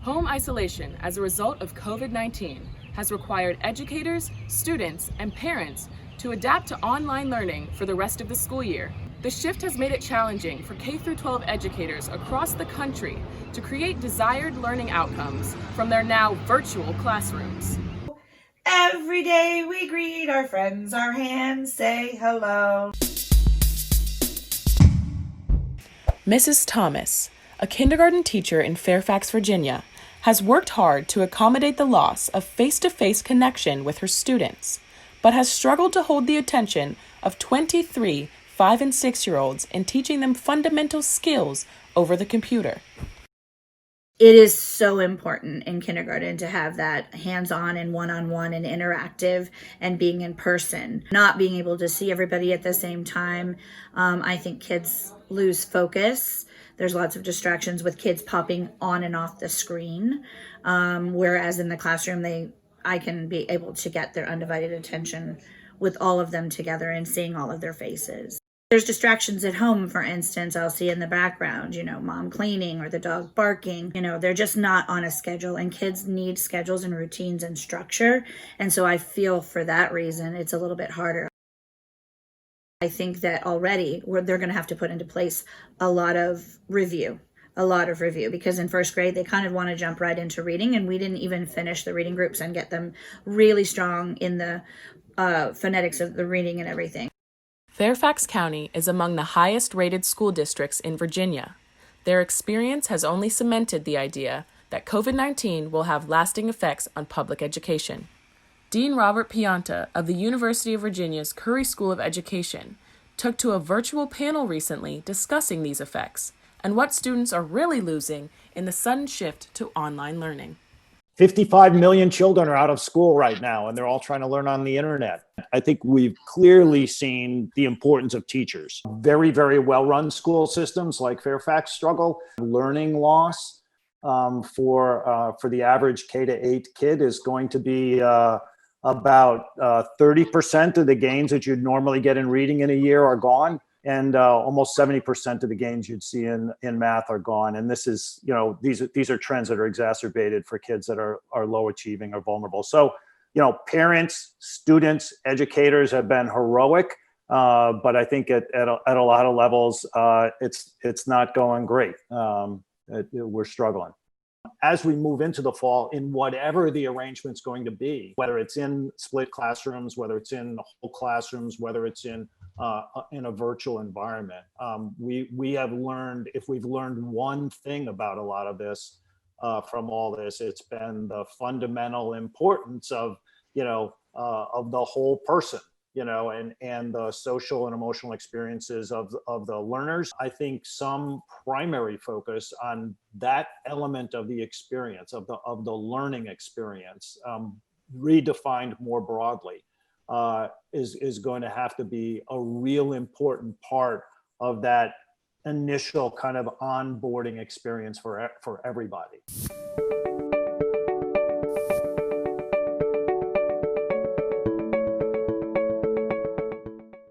Home isolation as a result of COVID-19 has required educators, students, and parents to adapt to online learning for the rest of the school year. The shift has made it challenging for K-12 educators across the country to create desired learning outcomes from their now virtual classrooms. Every day we greet our friends, our hands say hello. Mrs. Thomas, a kindergarten teacher in Fairfax, Virginia, has worked hard to accommodate the loss of face-to-face connection with her students, but has struggled to hold the attention of 23 5- and 6-year-olds in teaching them fundamental skills over the computer. It is so important in kindergarten to have that hands-on and one-on-one and interactive and being in person, not being able to see everybody at the same time. I think kids lose focus. There's lots of distractions with kids popping on and off the screen, whereas in the classroom, I can be able to get their undivided attention with all of them together and seeing all of their faces. There's distractions at home, for instance, I'll see in the background, mom cleaning or the dog barking. They're just not on a schedule, and kids need schedules and routines and structure. And so I feel for that reason, it's a little bit harder. I think that already they're going to have to put into place a lot of review, because in first grade, they kind of want to jump right into reading, and we didn't even finish the reading groups and get them really strong in the phonetics of the reading and everything. Fairfax County is among the highest-rated school districts in Virginia. Their experience has only cemented the idea that COVID-19 will have lasting effects on public education. Dean Robert Pianta of the University of Virginia's Curry School of Education took to a virtual panel recently discussing these effects and what students are really losing in the sudden shift to online learning. 55 million children are out of school right now, and they're all trying to learn on the internet. I think we've clearly seen the importance of teachers. Very, very well-run school systems like Fairfax struggle. Learning loss for the average K-8 kid is going to be about 30% of the gains that you'd normally get in reading in a year are gone. And almost 70% of the gains you'd see in math are gone. And this is, these are trends that are exacerbated for kids that are low achieving or vulnerable. So, parents, students, educators have been heroic, but I think at a lot of levels, it's not going great. We're struggling. As we move into the fall, in whatever the arrangement's going to be, whether it's in split classrooms, whether it's in whole classrooms, whether it's in a virtual environment, we have learned, if we've learned one thing about a lot of this from all this, it's been the fundamental importance of the whole person, and the social and emotional experiences of the learners. I think some primary focus on that element of the experience, of the learning experience, redefined more broadly, is going to have to be a real important part of that initial kind of onboarding experience for everybody.